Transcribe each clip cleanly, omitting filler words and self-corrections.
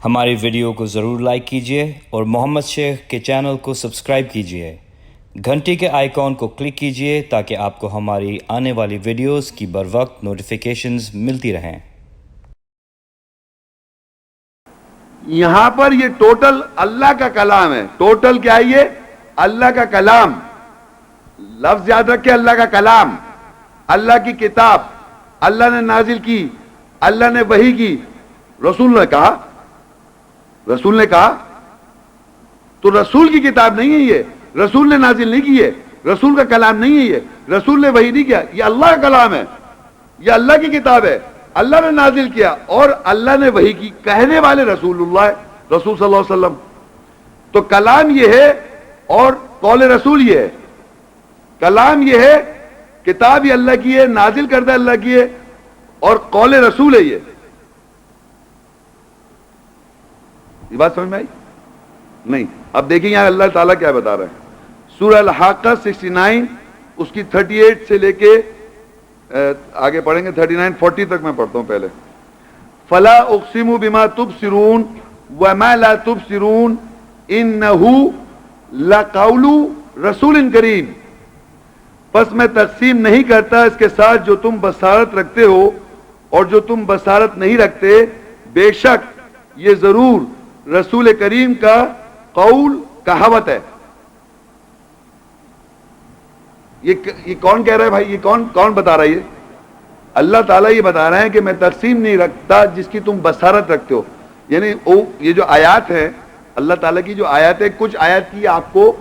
ہماری ویڈیو کو ضرور لائک کیجیے اور محمد شیخ کے چینل کو سبسکرائب کیجیے۔ گھنٹی کے آئیکن کو کلک کیجیے تاکہ آپ کو ہماری آنے والی ویڈیوز کی بروقت نوٹیفیکیشنز ملتی رہیں۔ یہاں پر یہ ٹوٹل اللہ کا کلام ہے۔ ٹوٹل کیا ہے؟ یہ اللہ کا کلام۔ لفظ یاد رکھیں، اللہ کا کلام، اللہ کی کتاب، اللہ نے نازل کی، اللہ نے وحی کی، رسول نے کہا۔ رسول نے کہا تو رسول کی کتاب نہیں ہے یہ، رسول نے نازل نہیں کی ہے، رسول کا کلام نہیں ہے یہ، رسول نے وحی نہیں کیا، یہ اللہ کا کلام ہے، یہ اللہ کی کتاب ہے، اللہ نے نازل کیا اور اللہ نے وحی کی، کہنے والے رسول اللہ، رسول صلی اللہ علیہ وسلم۔ تو کلام یہ ہے اور قول رسول یہ ہے۔ کلام یہ ہے، کتاب یہ اللہ کی ہے، نازل کردہ اللہ کی ہے، اور قول رسول ہے یہ بات سمجھ میں آئی؟ نہیں۔ اب دیکھیں یہاں اللہ تعالیٰ کیا بتا رہے ہیں۔ سورہ الحاقہ 69 اس کی 38 سے لے کے آگے پڑھیں گے 39 40 تک میں پڑھتا ہوں پہلے۔ فلا اقسم بما تبصرون وما لا تبصرون انہ لقول رسول کریم، پس میں تقسیم نہیں کرتا اس کے ساتھ جو تم بصارت رکھتے ہو اور جو تم بصارت نہیں رکھتے، بے شک یہ ضرور رسول کریم کا قول، کہاوت ہے۔ یہ کون کہہ رہا ہے بھائی؟ یہ کون بتا رہا ہے؟ یہ اللہ تعالیٰ یہ بتا رہے ہیں کہ میں تقسیم نہیں رکھتا جس کی تم بصارت رکھتے ہو۔ یعنی یہ جو آیات ہیں اللہ تعالیٰ کی، جو آیات ہے، کچھ آیات کی آپ کو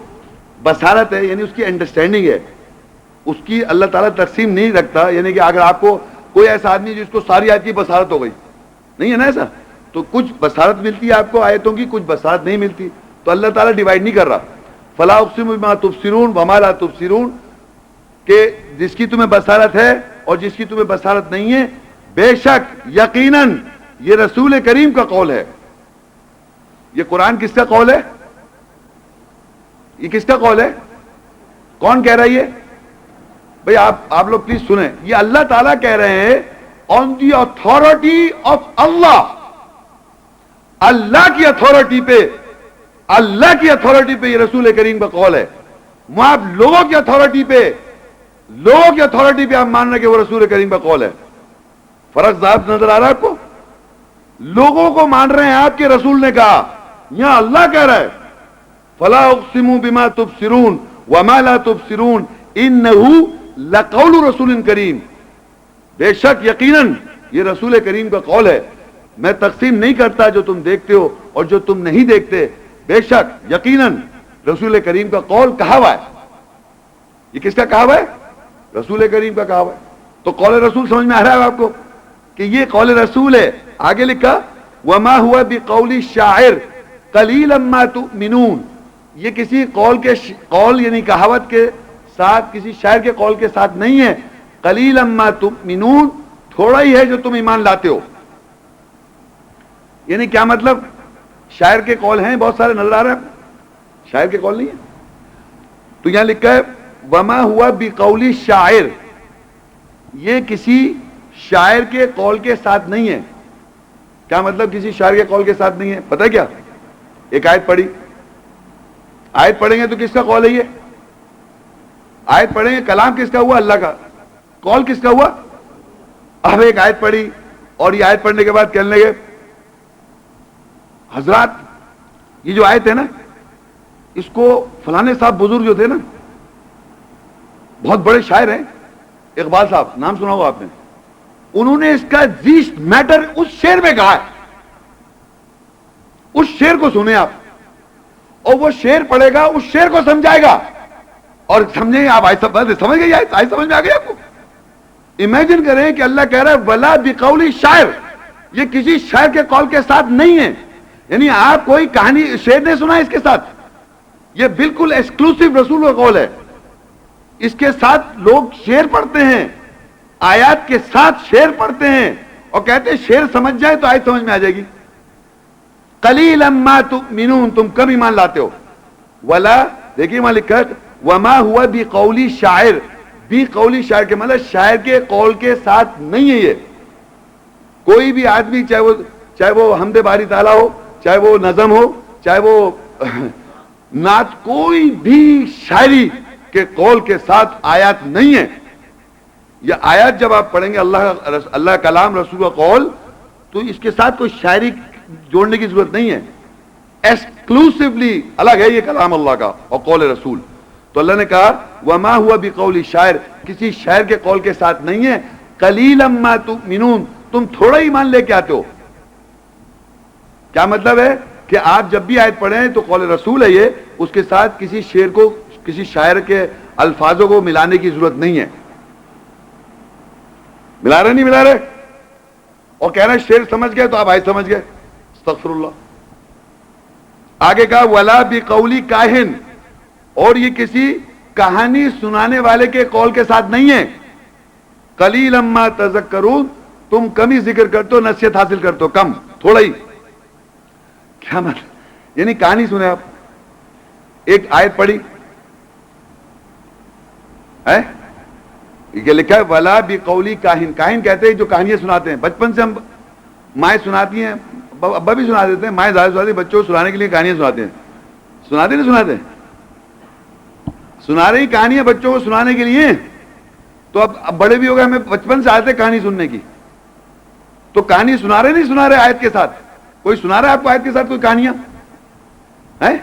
بصارت ہے، یعنی اس کی انڈرسٹینڈنگ ہے، اس کی اللہ تعالیٰ تقسیم نہیں رکھتا۔ یعنی کہ اگر آپ کو کوئی ایسا آدمی جس کو ساری آیت کی بصارت ہو گئی، نہیں ہے نا ایسا، تو کچھ بصارت ملتی ہے آپ کو آیتوں کی، کچھ بصارت نہیں ملتی، تو اللہ تعالیٰ ڈیوائیڈ نہیں کر رہا۔ فلا اقسم بما تبصرون وما لا تبصرون، کہ جس کی تمہیں بصارت ہے اور جس کی تمہیں بصارت نہیں ہے، بے شک یقیناً یہ رسول کریم کا قول ہے۔ یہ قرآن کس کا قول ہے؟ یہ کس کا قول ہے؟ کون کہہ رہا ہے یہ؟ بھئی آپ لوگ پلیز سنیں، یہ اللہ تعالیٰ کہہ رہے ہیں آن دی اتھارٹی آف اللہ، اللہ کی اتھارٹی پہ، اللہ کی اتھارٹی پہ یہ رسول کریم کا قول ہے۔ وہاں آپ لوگوں کی اتھارٹی پہ، لوگوں کی اتھارٹی پہ آپ مان رہے کہ وہ رسول کریم کا قول ہے۔ فرق ذات نظر آ رہا ہے آپ کو؟ لوگوں کو مان رہے ہیں آپ کے رسول نے کہا، یہاں اللہ کہہ رہا ہے فلا اقسم بما تبصرون وما لا تبصرون انہ لقول رسول کریم، بے شک یقیناً یہ رسول کریم کا قول ہے، میں تقسیم نہیں کرتا جو تم دیکھتے ہو اور جو تم نہیں دیکھتے، بے شک یقیناً رسول کریم کا قول، کہا ہوا ہے۔ یہ کس کا کہا ہوا ہے؟ رسول کریم کا کہا ہوا ہے۔ تو قول رسول سمجھ میں آ رہا ہے آپ کو کہ یہ قول رسول ہے۔ آگے لکھا وما ہوا بقول شاعر قلیلا ما تؤمنون، یہ کسی قول یعنی کہاوت کے ساتھ، کسی شاعر کے قول کے ساتھ نہیں ہے۔ قلیلا ما تؤمنون، تھوڑا ہی ہے جو تم ایمان لاتے ہو۔ یعنی کیا مطلب؟ شاعر کے قول ہیں بہت سارے، نظر آ رہے ہیں، شاعر کے قول نہیں ہے۔ تو یہاں لکھا ہے وما ہوا بقول شاعر، یہ کسی شاعر کے قول کے ساتھ نہیں ہے۔ کیا مطلب کسی شاعر کے قول کے ساتھ نہیں ہے؟ پتہ ہے کیا؟ ایک آیت پڑھی، آیت پڑھیں گے تو کس کا قول ہے یہ؟ آیت پڑھیں گے، کلام کس کا ہوا؟ اللہ کا۔ قول کس کا ہوا؟ اب ایک آیت پڑھی اور یہ آیت پڑھنے کے بعد کہنے لگے حضرات یہ جو آیت ہے نا، اس کو فلانے صاحب بزرگ جو تھے نا، بہت بڑے شاعر ہیں، اقبال صاحب، نام سنا ہوگا آپ نے، انہوں نے اس کا زیسٹ میٹر اس شعر میں کہا ہے۔ اس شعر کو سنیں آپ، اور وہ شعر پڑھے گا، اس شعر کو سمجھائے گا، اور سمجھیں گے آپ۔ سمجھ گئے؟ آیت سمجھ میں آ گئی آپ کو؟ امیجن کریں کہ اللہ کہہ رہا ہے ولا بقول شاعر، یہ کسی شاعر کے قول کے ساتھ نہیں ہے۔ یعنی آپ کوئی کہانی شعر نہیں سنا اس کے ساتھ، یہ بالکل ایکسکلوسیو رسول کا قول ہے۔ اس کے ساتھ لوگ شعر پڑھتے ہیں، آیات کے ساتھ شعر پڑھتے ہیں اور کہتے ہیں شعر سمجھ جائے تو آیت سمجھ میں آ جائے گی۔ قلیلا ما تؤمنون، تم کم ایمان لاتے ہو۔ ولا، دیکھیے وہاں لکھا ہے وما ہوا بقول شاعر، بقول شاعر کے مطلب شاعر کے قول کے ساتھ نہیں ہے یہ۔ کوئی بھی آدمی چاہے وہ حمد باری تعالیٰ ہو، چاہے وہ نظم ہو، چاہے وہ نعت، کوئی بھی شاعری کے قول کے ساتھ آیات نہیں ہے. یہ آیات جب آپ پڑھیں گے اللہ کلام رسول کا قول، تو اس کے ساتھ کوئی شاعری جوڑنے کی ضرورت نہیں ہے. ایکسکلوسیولی الگ ہے یہ کلام اللہ کا اور قول رسول. تو اللہ نے کہا وما ہوا بقول شاعر، کسی شاعر کے قول کے ساتھ نہیں ہے. قلیلا ما تؤمنون، تم تھوڑا ایمان لے کے آتے ہو. کیا مطلب ہے کہ آپ جب بھی آیت پڑھیں تو قول رسول ہے یہ، اس کے ساتھ کسی شعر کو، کسی شاعر کے الفاظوں کو ملانے کی ضرورت نہیں ہے. ملا رہے نہیں ملا رہے؟ اور کہہ رہے شعر سمجھ گئے تو آپ آیت سمجھ گئے. استغفر اللہ. آگے کہا ولا بقولی کاہن، اور یہ کسی کہانی سنانے والے کے قول کے ساتھ نہیں ہے. قلیلا ما تذکرون، تم کم ہی ذکر کرتے ہو، نصیحت حاصل کرتے ہو کم، تھوڑا ہی. کیا مطلب؟ یعنی کہانی سنے آپ، ایک آیت پڑھی ہے، یہ لکھا ہے ولا بقولی کاہن. کاہن کہتے ہیں جو کہانیاں سناتے ہیں. بچپن سے ہم مائیں سناتی ہیں، ابا بھی سنا دیتے ہیں، مائیں زیادہ سناتی ہیں، بچوں کو سنانے کے لیے کہانیاں سناتے ہیں. سناتے نہیں سناتے؟ سنا رہی کہانیاں بچوں کو سنانے کے لیے. تو اب بڑے بھی ہو گئے، ہمیں بچپن سے آتے کہانی سننے کی. تو کہانی سنا رہے نہیں سنا رہے آیت کے ساتھ؟ کوئی سنا رہا ہے آپ کو آیت کے ساتھ کوئی کہانیاں ہیں؟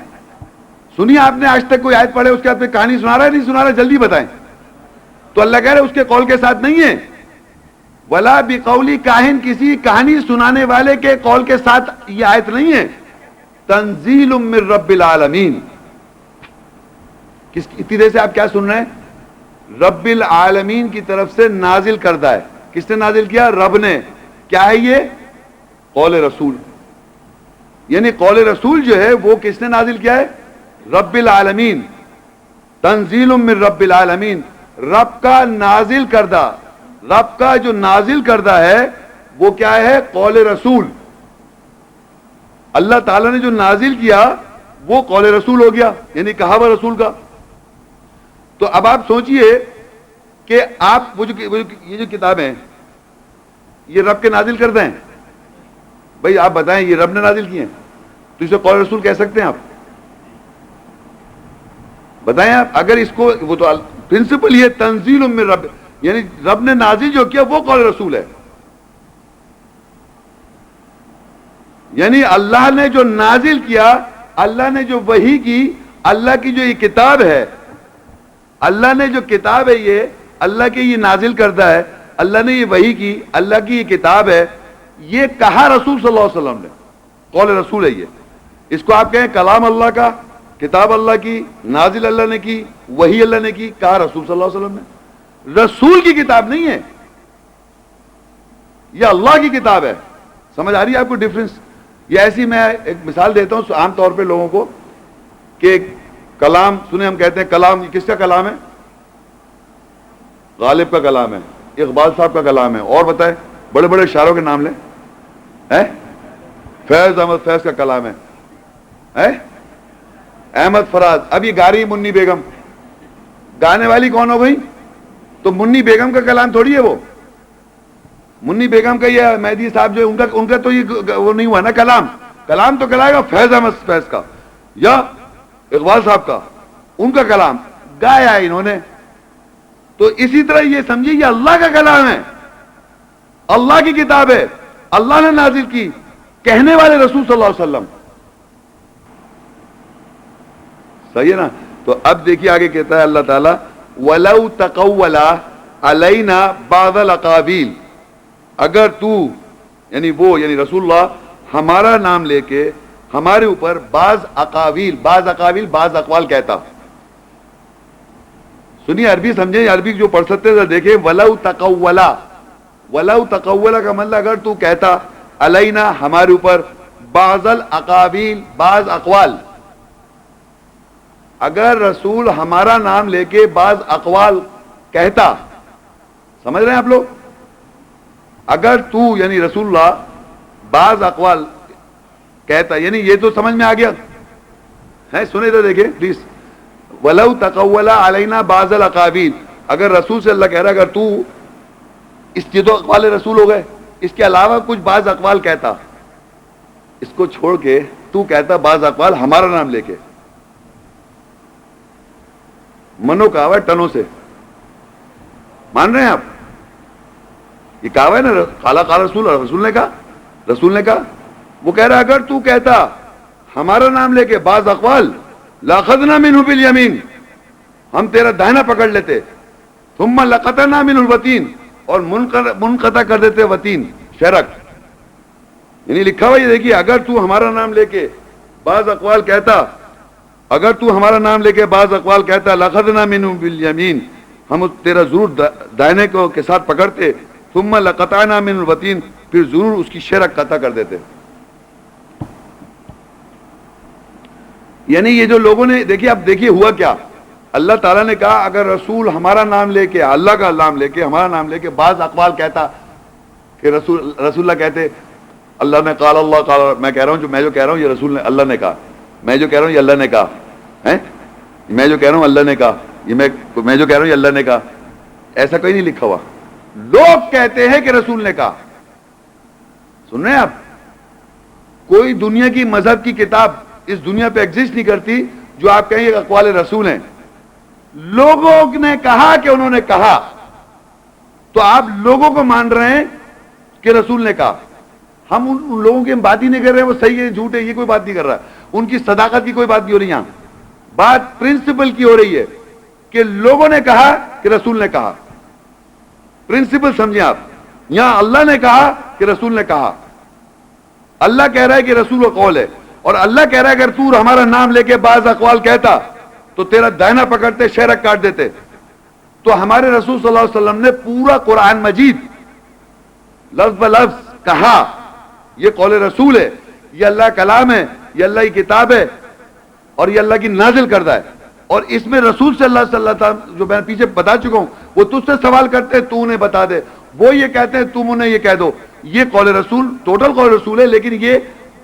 سنیے آپ نے آج تک کوئی آیت پڑھے اس کے بعد کہانی سنا رہا ہے نہیں سنا رہا؟ جلدی بتائیں. تو اللہ کہہ رہے اس کے قول کے ساتھ نہیں ہے. ولا بقولی کاہن، کسی کہانی سنانے والے کے قول کے ساتھ یہ آیت نہیں ہے. تنزیل من رب العالمین. اتنی دیر سے آپ کیا سن رہے ہیں؟ رب العالمین کی طرف سے نازل کردہ ہے. کس نے نازل کیا؟ رب نے. کیا ہے یہ؟ قول رسول. یعنی قول رسول جو ہے وہ کس نے نازل کیا ہے؟ رب العالمین. تنزیل من رب العالمین، رب کا نازل کردہ. رب کا جو نازل کردہ ہے وہ کیا ہے؟ قول رسول. اللہ تعالیٰ نے جو نازل کیا وہ قول رسول ہو گیا، یعنی کہا ہوا رسول کا. تو اب آپ سوچئے کہ آپ یہ جو کتابیں ہیں یہ رب کے نازل کردہ ہیں. بھئی آپ بتائیں یہ رب نے نازل کی ہیں تو اسے قول رسول کہہ سکتے ہیں آپ؟ بتائیں آپ. اگر اس کو، وہ تو پرنسپل یہ تنزیل من رب، یعنی رب نے نازل جو کیا وہ قول رسول ہے. یعنی اللہ نے جو نازل کیا، اللہ نے جو وحی کی، اللہ کی جو یہ کتاب ہے، اللہ نے جو کتاب ہے یہ اللہ کے یہ نازل کردہ ہے، اللہ نے یہ وحی کی، اللہ کی یہ کتاب ہے، یہ کہا رسول صلی اللہ علیہ وسلم نے. قول رسول ہے یہ. اس کو آپ کہیں کلام اللہ کا، کتاب اللہ کی، نازل اللہ نے کی، وحی اللہ نے کی، کہا رسول صلی اللہ علیہ وسلم نے. رسول کی کتاب نہیں ہے یہ، اللہ کی کتاب ہے. سمجھ آ رہی ہے آپ کو ڈیفرنس؟ یہ ایسی میں ایک مثال دیتا ہوں عام طور پہ لوگوں کو کہ کلام سنیں، ہم کہتے ہیں کلام کس کا کلام ہے؟ غالب کا کلام ہے، اقبال صاحب کا کلام ہے. اور بتائیں بڑے بڑے شاعروں کے نام لیں. فیض احمد فیض کا کلام ہے، احمد فراز. اب یہ گا رہی منی بیگم، گانے والی کون ہو گئی؟ تو منی بیگم کا کلام تھوڑی ہے وہ. منی بیگم کا یہ مہدی صاحب جو ہے ان کا تو یہ وہ نہیں ہوا نا کلام. کلام تو کہلائے گا فیض احمد فیض کا یا اقبال صاحب کا، ان کا کلام گایا ہے انہوں نے. تو اسی طرح یہ سمجھیے یہ اللہ کا کلام ہے، اللہ کی کتاب ہے، اللہ نے نازل کی، کہنے والے رسول صلی اللہ علیہ وسلم. صحیح ہے نا؟ تو اب دیکھیے آگے کہتا ہے اللہ تعالیٰ وَلَوْ تَقَوَّلَ عَلَيْنَا بَعْضَ الْأَقَاوِيلِ، اگر تو یعنی وہ یعنی رسول اللہ ہمارا نام لے کے ہمارے اوپر بعض اقاویل بعض اقوال کہتا. سنیے عربی سمجھیں، عربی جو پڑھ سکتے ہیں دیکھیں. وَلَوْ تَقَوَّلَ کا مطلب اگر تو کہتا علینا ہمارے اوپر بعض الاقاویل بعض اقوال، اگر رسول ہمارا نام لے کے بعض اقوال کہتا. سمجھ رہے ہیں آپ لوگ؟ اگر تو یعنی رسول اللہ بعض اقوال کہتا، یعنی یہ تو سمجھ میں آ گیا ہے. سنے تو دیکھیں پلیز. وَلَوْ تَقَوَّلَ عَلَيْنَا بَعْضَ الْأَقَاوِيلِ، اگر رسول سے اللہ کہہ رہا اگر تو یہ تو اقوال رسول ہو گئے، اس کے علاوہ کچھ بعض اقوال کہتا. اس کو چھوڑ کے تو کہتا بعض اقوال ہمارا نام لے کے، منو کہا ہوا ہے ٹنوں سے، مان رہے ہیں آپ؟ یہ کہا ہوا ہے نا، قال رسول، رسول نے کہا، وہ کہہ رہا اگر تو کہتا ہمارا نام لے کے بعض اقوال لاخذنا منہ بالیمین، ہم تیرا دائنا پکڑ لیتے، ثم لقطعنا منہ الوتین، اور منقطع کر دیتے وتین شرک، یعنی لکھا ہوا یہ دیکھیے، اگر تو ہمارا نام لے کے بعض اقوال کہتا، اگر تو ہمارا نام لے کے بعض اقوال کہتا لقطعنا منہ بالیمین، ہم تیرا ضرور دائنے کو کے ساتھ پکڑتے، ثم لقطعنا منہ الوتین، پھر ضرور اس کی شرک قطع کر دیتے۔ یعنی یہ جو لوگوں نے دیکھیے، اب دیکھیے ہوا کیا، اللہ تعالیٰ نے کہا اگر رسول ہمارا نام لے کے، اللہ کا نام لے کے، ہمارا نام لے کے بعض اقوال کہتا کہ رسول اللہ کہتے اللہ نے قال اللہ قال، میں کہہ رہا ہوں میں جو کہہ رہا ہوں یہ رسول نے اللہ نے کہا، میں جو کہہ رہا ہوں یہ اللہ نے کہا ہے، میں جو کہہ رہا ہوں اللہ نے کہا، یہ میں جو کہہ رہا ہوں یہ اللہ نے کہا، ایسا کوئی نہیں لکھا ہوا، لوگ کہتے ہیں کہ رسول نے کہا۔ سن رہے ہیں آپ؟ کوئی دنیا کی مذہب کی کتاب اس دنیا پہ ایگزسٹ نہیں کرتی جو آپ کہیں یہ اقوال رسول ہیں، لوگوں نے کہا کہ انہوں نے کہا، تو آپ لوگوں کو مان رہے ہیں کہ رسول نے کہا، ہم ان لوگوں کی بات ہی نہیں کر رہے ہیں وہ صحیح ہے جھوٹ ہے یہ کوئی بات نہیں کر رہا، ان کی صداقت کی کوئی بات نہیں ہو رہی، یہاں بات پرنسپل کی ہو رہی ہے کہ لوگوں نے کہا کہ رسول نے کہا، پرنسپل سمجھیں آپ، یہاں اللہ نے کہا کہ رسول نے کہا، اللہ کہہ رہا ہے کہ رسول و قول ہے، اور اللہ کہہ رہا ہے اگر تو ہمارا نام لے کے بعض اقوال کہتا تو تیرا دائنا پکڑتے شہرک کاٹ دیتے۔ تو ہمارے رسول صلی اللہ علیہ وسلم نے پورا قرآن مجید لفظ بلفظ کہا یہ قول رسول ہے، یہ اللہ کلام ہے، یہ اللہ کی کتاب ہے، اور یہ اللہ کی نازل کردہ ہے، اور اس میں رسول صلی اللہ علیہ وسلم جو میں پیچھے بتا چکا ہوں، وہ تجھ سے سوال کرتے ہیں تو انہیں بتا دے، وہ یہ کہتے ہیں تم انہیں یہ کہہ دو، یہ قول رسول ٹوٹل قول رسول ہے، لیکن یہ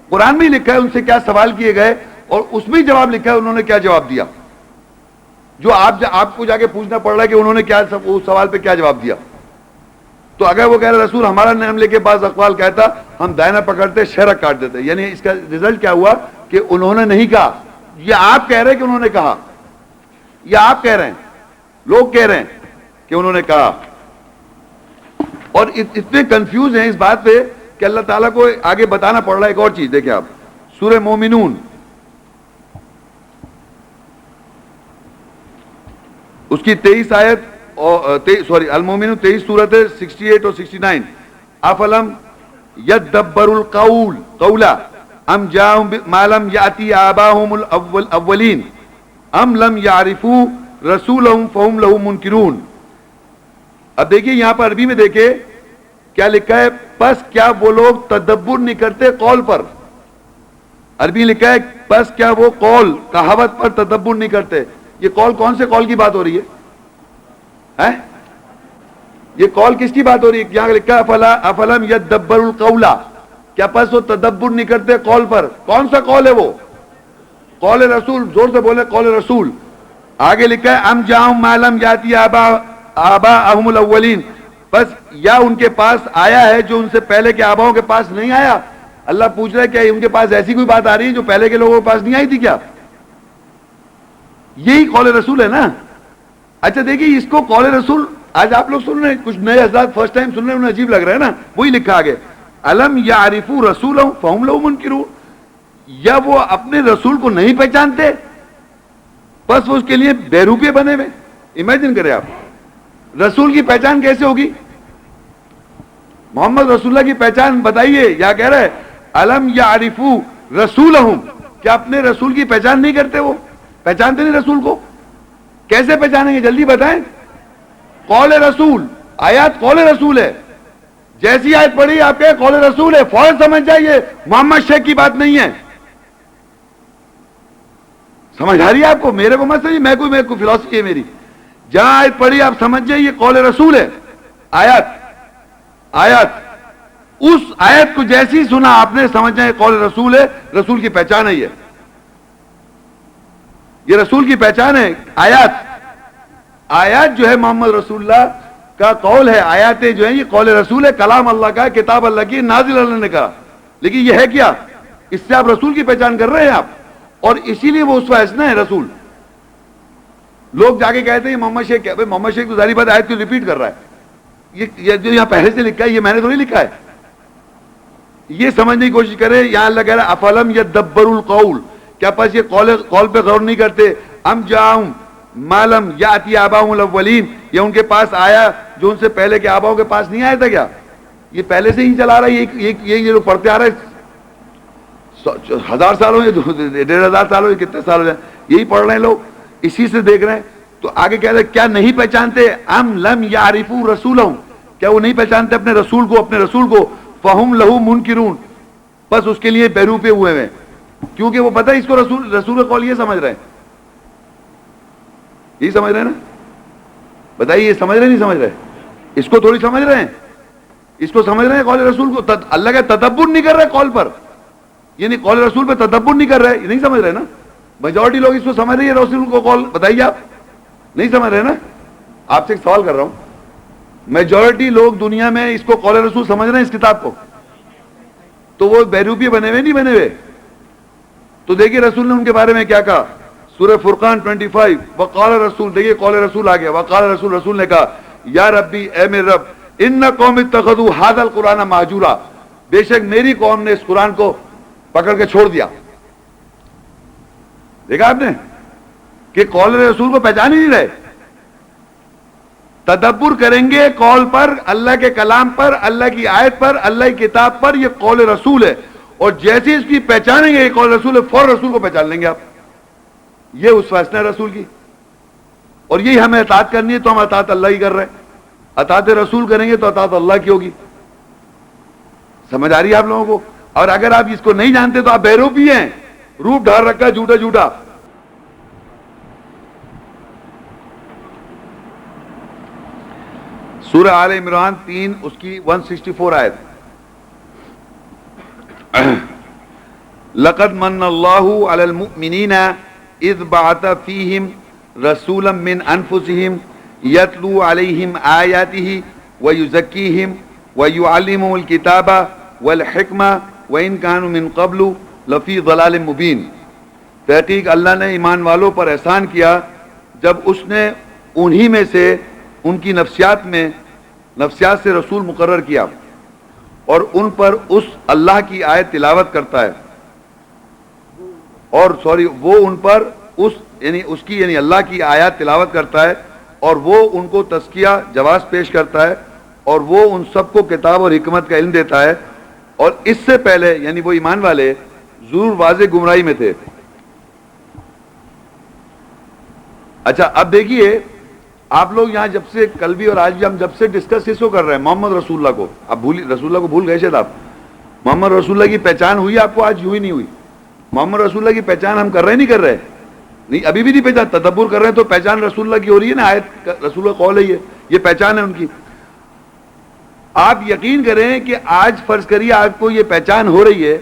قرآن میں لکھا ہے ان سے کیا سوال کیے گئے اور اس میں جواب لکھا ہے انہوں نے کیا جواب دیا، جو آپ کو جا کے پوچھنا پڑ رہا ہے کہ انہوں نے کیا اس سوال پہ کیا جواب دیا۔ تو اگر وہ کہہ رہے رسول ہمارا نام لے کے بعض اقوال کہتا ہم دائنا پکڑتے شہرک کاٹ دیتے، یعنی اس کا رزلٹ کیا ہوا کہ انہوں نے نہیں کہا، یہ آپ کہہ رہے ہیں کہ انہوں نے کہا، یہ آپ کہہ رہے ہیں، لوگ کہہ رہے ہیں کہ انہوں نے کہا، اور اتنے کنفیوز ہیں اس بات پہ کہ اللہ تعالیٰ کو آگے بتانا پڑ رہا ہے۔ ایک اور چیز دیکھیں آپ، سورہ مومنون اس کی 23 آیت المومنون 23 سورت ہے، 68 اور 69، افلم یدبر القول قولا ام جاءہم ما لم یأتی آباہم الاولین ام لم یعرفوا رسولہم فہم لہ منکرون۔ اب دیکھیے یہاں پر عربی میں دیکھیں کیا لکھا ہے، پس کیا وہ لوگ تدبر نہیں کرتے قول پر، عربی لکھا ہے پس کیا وہ قول کہاوت پر تدبر نہیں کرتے۔ یہ قول کون سے قول کی بات ہو رہی ہے؟ یہ قول کس کی بات ہو رہی ہے؟ یہاں لکھا ہے افلم یدبر القول، کیا پس وہ تدبر نہیں کرتے قول پر؟ کون سا قول ہے وہ؟ قول رسول، زور سے بولے قول رسول۔ آگے لکھا ہے ام جاءہم ما لم یأتی آباءہم الاولین، بس یا ان کے پاس آیا ہے جو ان سے پہلے کے آباؤں کے پاس نہیں آیا۔ اللہ پوچھ رہا ہے کہ ان کے پاس ایسی کوئی بات آ رہی ہے جو پہلے کے لوگوں کے پاس نہیں آئی تھی کیا؟ یہی قول رسول ہے نا۔ اچھا دیکھیے اس کو قول رسول آج آپ لوگ سن رہے ہیں، کچھ نئے حضرات فرسٹ ٹائم سن رہے ہیں، انہیں عجیب لگ رہا ہے نا، وہی لکھا آگے الم یعرفوا رسولہم فہم لہ منکرون، یا وہ اپنے رسول کو نہیں پہچانتے بس وہ اس کے لیے بیروکے بنے ہوئے۔ امیجن کریں آپ رسول کی پہچان کیسے ہوگی؟ محمد رسول اللہ کی پہچان بتائیے، یا کہہ رہے الم یعرفوا رسولہم، کیا اپنے رسول کی پہچان نہیں کرتے؟ وہ پہچانتے نہیں رسول کو، کیسے پہچانیں گے جلدی بتائیں؟ قول رسول، آیات قول رسول ہے، جیسی آیت پڑھی آپ کے قول رسول ہے فوراً سمجھ جائیے محمد شیخ کی بات نہیں ہے۔ سمجھ آ رہی ہے آپ کو؟ میرے کو مت سمجھیے، میں کوئی فلسفی ہے میری، جہاں آیت پڑھی آپ سمجھ جائیے قول رسول ہے، آیات اس آیت کو جیسی سنا آپ نے سمجھ جائیں قول رسول ہے، رسول کی پہچان ہے، یہ رسول کی پہچان ہے۔ آیات جو ہے محمد رسول اللہ کا قول ہے، آیاتیں جو ہیں یہ قول رسول ہے، کلام اللہ کا ہے، کتاب اللہ کی، نازل اللہ نے کہا، لیکن یہ ہے کیا؟ اس سے آپ رسول کی پہچان کر رہے ہیں آپ، اور اسی لیے وہ اسوہ حسنہ ہے رسول. لوگ جا کے کہتے ہیں محمد شیخ، محمد شیخ تو ظاہری بات آیت کو ریپیٹ کر رہا ہے، یہ جو یہاں پہلے سے لکھا ہے یہ میں نے تو نہیں لکھا ہے. یہ سمجھنے کی کوشش کرے، یہاں اللہ کہہ رہا ہے افلم یدبروا القول، کیا پس یہ قول پہ غور نہیں کرتے؟ ام جاؤں مالم یاتی آباؤں الاولین، یہ ان کے پاس آیا جو ان سے پہلے کے آباؤں کے پاس نہیں آیا تھا کیا؟ یہ پہلے سے ہی چلا رہا ہے، یہ جو پڑھتے آ رہا ہے 1000 سال ہو یا 1500 سال ہو یا کتنے سال ہو جائیں، یہی پڑھ رہے ہیں لوگ، اسی سے دیکھ رہے ہیں. تو آگے کہہ رہے کیا نہیں پہچانتے؟ ام لم یعرفوا رسولہم، کیا وہ نہیں پہچانتے اپنے رسول کو؟ فہم لہو منکرون، بس اس کے لیے بیروپے ہوئے ہیں، کیونکہ وہ پتہ ہے اس کو رسول کا قول یہ سمجھ رہے ہیں، یہی سمجھ رہے ہیں نا؟ بتائیے یہ سمجھ رہے نہیں سمجھ رہے؟ اس کو تھوڑی سمجھ رہے ہیں، اس کو سمجھ رہے ہیں قول رسول کو. اللہ کا تدبر نہیں کر رہے قول پر، یعنی قول رسول پہ تدبر نہیں کر رہے، یہ نہیں سمجھ رہے نا. میجورٹی لوگ اس کو سمجھ رہے ہیں رسول کو قول، بتائیے آپ نہیں سمجھ رہے نا؟ آپ سے ایک سوال کر رہا ہوں، میجورٹی لوگ دنیا میں اس کو قول رسول سمجھ رہے ہیں اس کتاب کو؟ تو وہ بیروپی بنے ہوئے نہیں بنے ہوئے. تو دیکھیے رسول نے ان کے بارے میں کیا کہا، سورہ فرقان 25 وقال رسول، دیکھیے قول رسول آ گیا، وقال رسول، رسول نے کہا یا ربی، اے میرے رب، ان قوم اتخذوا ھذا القرآن مہجورا، بے شک میری قوم نے اس قرآن کو پکڑ کے چھوڑ دیا. دیکھا آپ نے کہ قول رسول کو پہچان ہی نہیں رہے. تدبر کریں گے قول پر، اللہ کے کلام پر، اللہ کی آیت پر، اللہ کی کتاب پر، یہ قول رسول ہے، اور جیسے اس کی پہچانیں گے یہ قول رسول ہے، فوراً رسول کو پہچان لیں گے آپ. یہ اس فیصلہ ہے رسول کی، اور یہی ہمیں اطاعت کرنی ہے، تو ہم اطاعت اللہ کی کر رہے ہیں. اطاعت رسول کریں گے تو اطاعت اللہ کی ہوگی. سمجھ آ رہی ہے آپ لوگوں کو؟ اور اگر آپ اس کو نہیں جانتے تو آپ بیروپی ہیں، روپ ڈھال رکھا جھوٹا جھوٹا. سورہ آل عمران 3 اس کی 164 آیت، لقد من اللہ علی المؤمنین اذ بعث فیہم رسولا من انفسہم یتلو علیہم آیاتہ ویزکیہم ویعلمہم الکتاب والحکمہ وان کانوا من قبل لفی ضلال مبین. تحقیق اللہ نے ایمان والوں پر احسان کیا جب اس نے انہی میں سے ان کی نفسیات سے رسول مقرر کیا، اور ان پر اس اللہ کی آیت تلاوت کرتا ہے، اور وہ ان پر یعنی اللہ کی آیات تلاوت کرتا ہے، اور وہ ان کو تزکیہ جواز پیش کرتا ہے، اور وہ ان سب کو کتاب اور حکمت کا علم دیتا ہے، اور اس سے پہلے یعنی وہ ایمان والے ضرور واضح گمراہی میں تھے. اچھا اب دیکھیے آپ لوگ یہاں جب سے کل بھی اور آج بھی ہم جب سے ڈسکس اس کو کر رہے ہیں محمد رسول اللہ کو، آپ رسول اللہ کو بھول گئے شاید آپ. محمد رسول اللہ کی پہچان ہوئی آپ کو؟ آج ہوئی نہیں ہوئی؟ محمد رسول اللہ کی پہچان ہم کر رہے نہیں کر رہے؟ نہیں ابھی بھی نہیں پہچان. تدبر کر رہے ہیں تو پہچان رسول اللہ کی ہو رہی ہے نا، آیت رسول اللہ قول ہے، یہ پہچان ہے ان کی. آپ یقین کریں کہ آج فرض کریے آپ کو یہ پہچان ہو رہی ہے،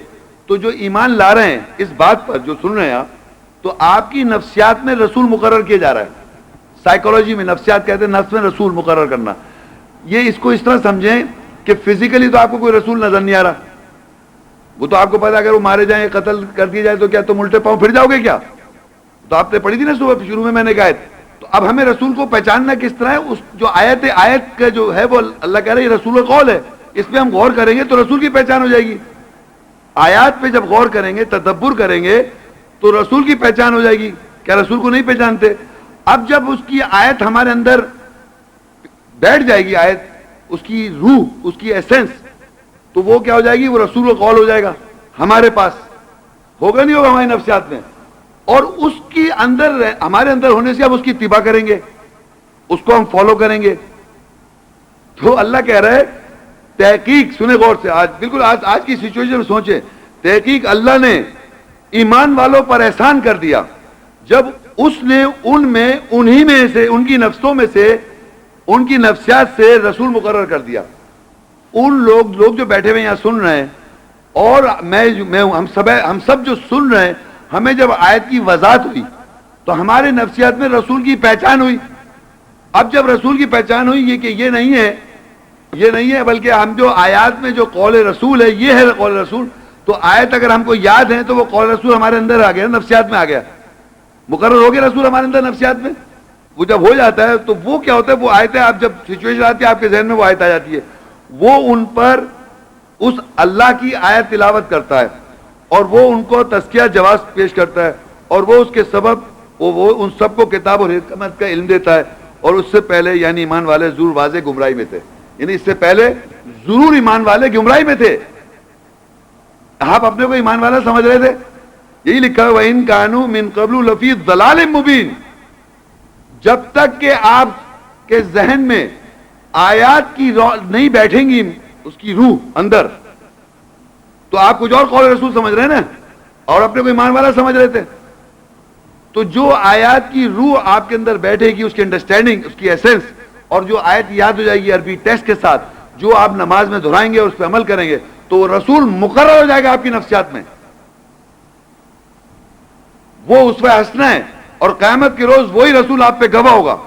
تو جو ایمان لا رہے ہیں اس بات پر، جو سن رہے ہیں آپ، تو آپ کی نفسیات میں رسول مقرر کیا جا رہا ہے. سائیکالوجی میں نفسیات کہتے ہیں نفس میں رسول مقرر کرنا. یہ اس کو اس طرح سمجھیں کہ فزیکلی تو آپ کو کوئی رسول نظر نہیں آ رہا، وہ تو آپ کو پتا اگر وہ مارے جائیں، قتل کر دیے جائے تو کیا تم الٹے پاؤں پھر جاؤ گے کیا؟ تو آپ نے پڑھی تھی نا صبح شروع میں نے کہا. تو اب ہمیں رسول کو پہچاننا کس طرح ہے؟ اس جو آیت کا جو ہے وہ اللہ کہہ رہے ہیں رسول کا قول ہے، اس پہ ہم غور کریں گے تو رسول کی پہچان ہو جائے گی. آیات پہ جب غور کریں گے، تدبر کریں گے تو رسول کی پہچان ہو جائے گی. کیا رسول کو نہیں پہچانتے؟ اب جب اس کی آیت ہمارے اندر بیٹھ جائے گی، آیت اس کی روح، اس کی ایسنس، تو وہ کیا ہو جائے گی؟ وہ رسول کا قول ہو جائے گا. ہمارے پاس ہوگا نہیں ہوگا ہماری نفسیات میں، اور اس کی اندر ہمارے اندر ہونے سے اب اس کی اتباع کریں گے، اس کو ہم فالو کریں گے. تو اللہ کہہ رہا ہے تحقیق، سنیں غور سے، آج بالکل آج کی سچویشن میں سوچیں. تحقیق اللہ نے ایمان والوں پر احسان کر دیا جب اس نے انہی میں سے، ان کی نفسوں میں سے، ان کی نفسیات سے رسول مقرر کر دیا. ان لوگ جو بیٹھے ہوئے یہاں سن رہے ہیں، اور ہم سب جو سن رہے ہیں، ہمیں جب آیت کی وضاحت ہوئی تو ہمارے نفسیات میں رسول کی پہچان ہوئی. اب جب رسول کی پہچان ہوئی یہ کہ یہ نہیں ہے بلکہ ہم جو آیات میں جو قول رسول ہے یہ ہے قول رسول، تو آیت اگر ہم کو یاد ہے تو وہ قول رسول ہمارے اندر آ گیا، نفسیات میں آ گیا، مقرر ہو گیا رسول ہمارے اندر نفسیات میں. وہ جب ہو جاتا ہے تو وہ کیا ہوتا ہے، وہ آیتیں آپ جب سچویشن آتی ہے آپ کے ذہن میں وہ آیت آ جاتی ہے، وہ ان پر اس اللہ کی آیت تلاوت کرتا ہے اور وہ ان کو تزکیہ جواز پیش کرتا ہے اور وہ اس کے سبب وہ ان سب کو کتاب اور حکمت کا علم دیتا ہے. اور اس سے پہلے یعنی ایمان والے ضرور واضح گمراہی میں تھے، یعنی اس سے پہلے ضرور ایمان والے گمراہی میں تھے. آپ اپنے کو ایمان والا سمجھ رہے تھے، یہی لکھا ہے وَإِن كَانُوا مِن قَبْلُ لَفِي ضَلَالٍ مُبِينٍ. جب تک کہ آپ کے ذہن میں آیات کی نہیں بیٹھیں گی اس کی روح اندر، تو آپ کچھ اور قول رسول سمجھ رہے ہیں نا، اور اپنے کو ایمان والا سمجھ رہے تھے. تو جو آیات کی روح آپ کے اندر بیٹھے گی، اس کی انڈرسٹینڈنگ، اس کی ایسنس، اور جو آیت یاد ہو جائے گی عربی ٹیکسٹ کے ساتھ، جو آپ نماز میں دہرائیں گے اور اس پہ عمل کریں گے، تو وہ رسول مقرر ہو جائے گا آپ کی نفسیات میں. وہ اسوہ حسنہ ہے اور قیامت کے روز وہی رسول آپ پہ گواہ ہوگا.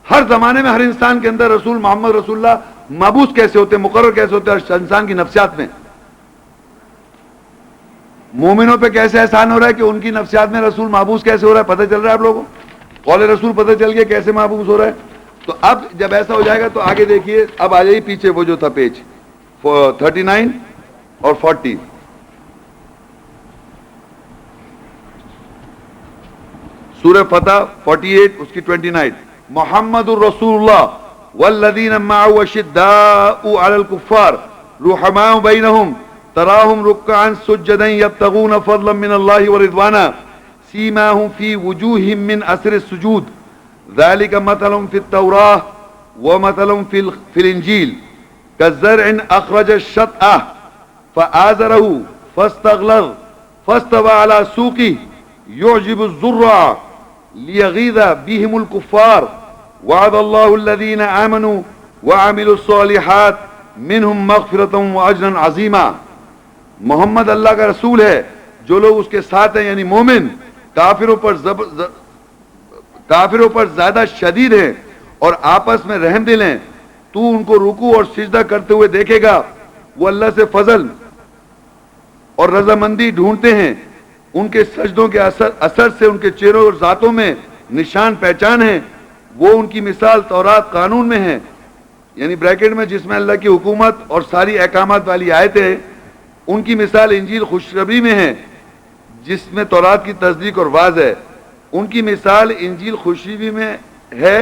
ہر زمانے میں ہر انسان کے اندر رسول محمد رسول اللہ مابوس کیسے ہوتے ہیں، مقرر کیسے ہوتے ہیں ہر انسان کی نفسیات میں. مومنوں پہ کیسے احسان ہو رہا ہے کہ ان کی نفسیات میں رسول محبوس کیسے ہو رہا ہے، پتہ چل رہا ہے آپ لوگوں کو، قول رسول پتہ چل گیا کیسے محبوس ہو رہا ہے. تو اب جب ایسا ہو جائے گا تو آگے دیکھیے، اب آ جائیے پیچھے وہ جو تھا پیج 39 اور 40. سورہ فتح 48 اس کی 29. محمد الرسول اللہ والذین معه اشداء علی الکفار رحماء بینہم تراہم رکعا سجدا یبتغون فضلا من اللہ ورضوانا سیماہم فی وجوہہم من اثر السجود ذلك مثل في التوراة ومثل في الانجیل كالزرع اخرج الشطأ فآزره فاستغلظ فاستوى على سوقه يعجب الزرع ليغيظ بهم الكفار وعد الله الذين آمنوا وعملوا الصالحات منهم مغفرة وأجرا عظيما. محمد اللہ کا رسول ہے، جو لوگ اس کے ساتھ ہیں یعنی مومن کافروں پر زیادہ شدید ہیں اور آپس میں رحم دل ہیں. تو ان کو رکوع اور سجدہ کرتے ہوئے دیکھے گا، وہ اللہ سے فضل اور رضامندی ڈھونڈتے ہیں. ان کے سجدوں کے اثر سے ان کے چہروں اور ذاتوں میں نشان پہچان ہیں. وہ ان کی مثال تورات قانون میں ہے، یعنی بریکٹ میں جس میں اللہ کی حکومت اور ساری احکامات والی آیتیں ہیں. ان کی مثال انجیل خوشخبری میں ہے جس میں تورات کی تصدیق اور واضح ہے. ان کی مثال انجیل خوشخبری میں ہے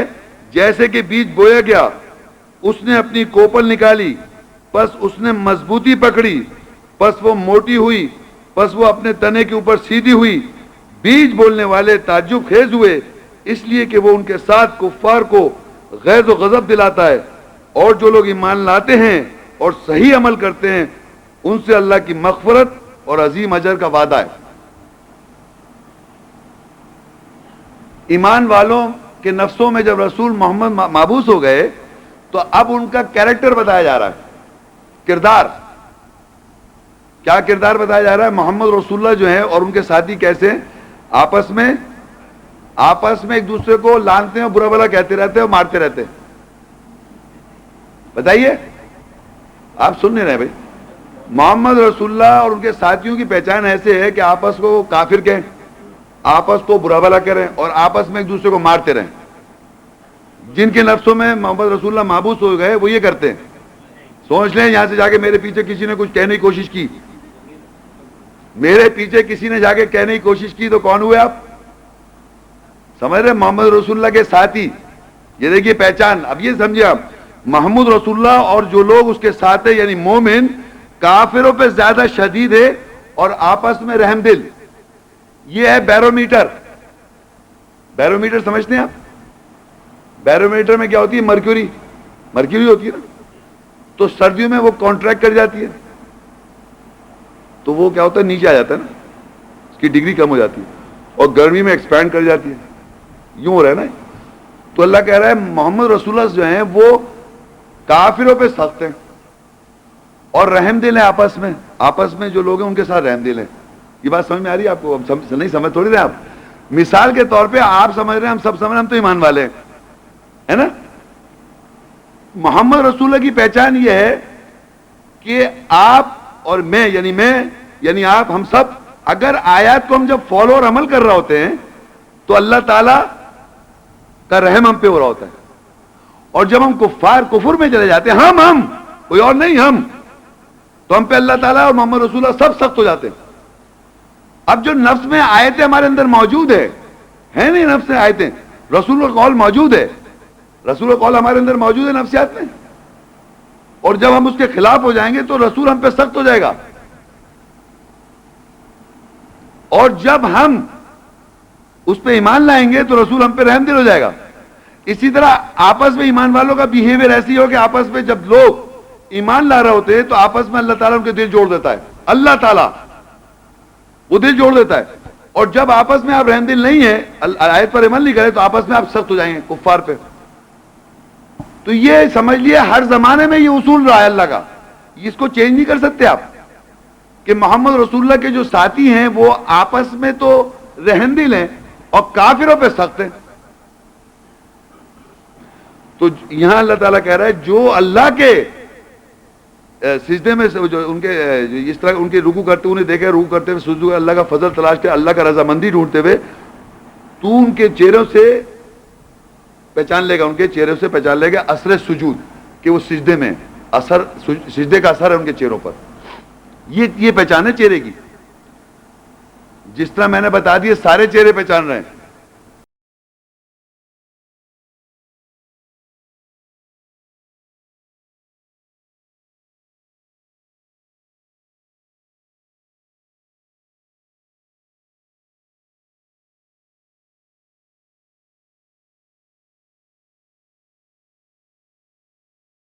جیسے کہ بیج بویا گیا، اس نے اپنی کوپل نکالی، پس اس نے مضبوطی پکڑی، پس وہ موٹی ہوئی، پس وہ اپنے تنے کے اوپر سیدھی ہوئی. بیج بولنے والے تعجب خیز ہوئے اس لیے کہ وہ ان کے ساتھ کفار کو غیظ و غضب دلاتا ہے، اور جو لوگ ایمان لاتے ہیں اور صحیح عمل کرتے ہیں ان سے اللہ کی مغفرت اور عظیم اجر کا وعدہ ہے. ایمان والوں کے نفسوں میں جب رسول محمد مابوس ہو گئے تو اب ان کا کیریکٹر بتایا جا رہا ہے، کردار. کیا کردار بتایا جا رہا ہے؟ محمد رسول اللہ جو ہیں اور ان کے ساتھی کیسے آپس میں ایک دوسرے کو لانتے ہیں اور برا بھلا کہتے رہتے ہیں اور مارتے رہتے ہیں. بتائیے، آپ سن نہیں رہے بھائی. محمد رسول اللہ اور ان کے ساتھیوں کی پہچان ایسے ہے کہ آپس کو کافر کہیں، آپس کو برا بھلا کریں اور آپس میں ایک دوسرے کو مارتے رہیں. جن کے نفسوں میں محمد رسول اللہ مابوس ہو گئے وہ یہ کرتے ہیں. سوچ لیں یہاں سے جا کے میرے پیچھے کسی نے کچھ کہنے کی کوشش کی، میرے پیچھے کسی نے جا کے کہنے کی کوشش کی تو کون ہوئے آپ؟ سمجھ رہے؟ محمد رسول اللہ کے ساتھی. یہ دیکھیے پہچان. اب یہ سمجھے آپ، محمد رسول اللہ اور جو لوگ اس کے ساتھ ہیں یعنی مومن کافروں پہ زیادہ شدید ہے اور آپس میں رحم دل. یہ ہے بیرومیٹر. بیرومیٹر سمجھتے ہیں آپ؟ بیرومیٹر میں کیا ہوتی ہے؟ مرکیوری ہوتی ہے نا. تو سردیوں میں وہ کانٹریکٹ کر جاتی ہے تو وہ کیا ہوتا ہے؟ نیچے آ جاتا ہے نا، اس کی ڈگری کم ہو جاتی ہے، اور گرمی میں ایکسپینڈ کر جاتی ہے. یوں ہو رہا ہے نا. تو اللہ کہہ رہا ہے محمد رسول اللہ جو ہیں وہ کافروں پہ سخت ہیں اور رحم دل ہیں. آپس میں جو لوگ ہیں ان کے ساتھ رحم دل ہیں. یہ بات سمجھ میں آ رہی ہے آپ کو؟ نہیں سمجھ تھوڑی رہے آپ. مثال کے طور پہ آپ سمجھ رہے ہیں، ہم سب سمجھ رہے ہیں، ہم تو ایمان والے ہیں، ہے نا. محمد رسول اللہ کی پہچان یہ ہے کہ آپ اور میں یعنی آپ، ہم سب اگر آیات کو ہم جب فالو اور عمل کر رہے ہوتے ہیں تو اللہ تعالی کا رحم ہم پہ ہو رہا ہوتا ہے. اور جب ہم کفر میں چلے جاتے ہیں، ہم کوئی اور نہیں، ہم تو ہم پہ اللہ تعالیٰ اور محمد رسول اللہ سب سخت ہو جاتے ہیں. اب جو نفس میں آیتیں ہمارے اندر موجود ہے نہیں نفس میں آیتیں، رسول کا قول موجود ہے، رسول کا قول ہمارے اندر موجود ہے نفسیات میں، اور جب ہم اس کے خلاف ہو جائیں گے تو رسول ہم پہ سخت ہو جائے گا. اور جب ہم اس پہ ایمان لائیں گے تو رسول ہم پہ رحم دل ہو جائے گا. اسی طرح آپس میں ایمان والوں کا بیہیویئر ایسی ہو کہ آپس میں جب لوگ ایمان لا رہے ہوتے ہیں تو آپس میں اللہ تعالیٰ ان کے دل جوڑ دیتا ہے، اللہ تعالیٰ وہ دل جوڑ دیتا ہے. اور جب آپس میں آپ رحم دل نہیں ہیں، آیت پر عمل نہیں کرے تو آپس میں آپ سخت ہو جائیں گے کفار پہ. تو یہ سمجھ لیے ہر زمانے میں یہ اصول رہا ہے اللہ کا، اس کو چینج نہیں کر سکتے آپ، کہ محمد رسول اللہ کے جو ساتھی ہیں وہ آپس میں تو رحم دل ہیں اور کافروں پہ سخت ہیں. تو یہاں اللہ تعالیٰ کہہ رہا ہے جو اللہ کے سجدے میں جو ان کے اس طرح ان کے رکوع کرتے انہیں دیکھے رکوع کرتے ہوئے سجدے اللہ کا فضل تلاش کے اللہ کا رضامندی ڈھونڈتے ہوئے، تو ان کے چہروں سے پہچان لے گا، ان کے چہروں سے پہچان لے گا اثر سجود، کہ وہ سجدے میں اثر، سجدے کا اثر ہے ان کے چہروں پر. یہ پہچان ہے چہرے کی. جس طرح میں نے بتا دیا سارے چہرے پہچان رہے ہیں.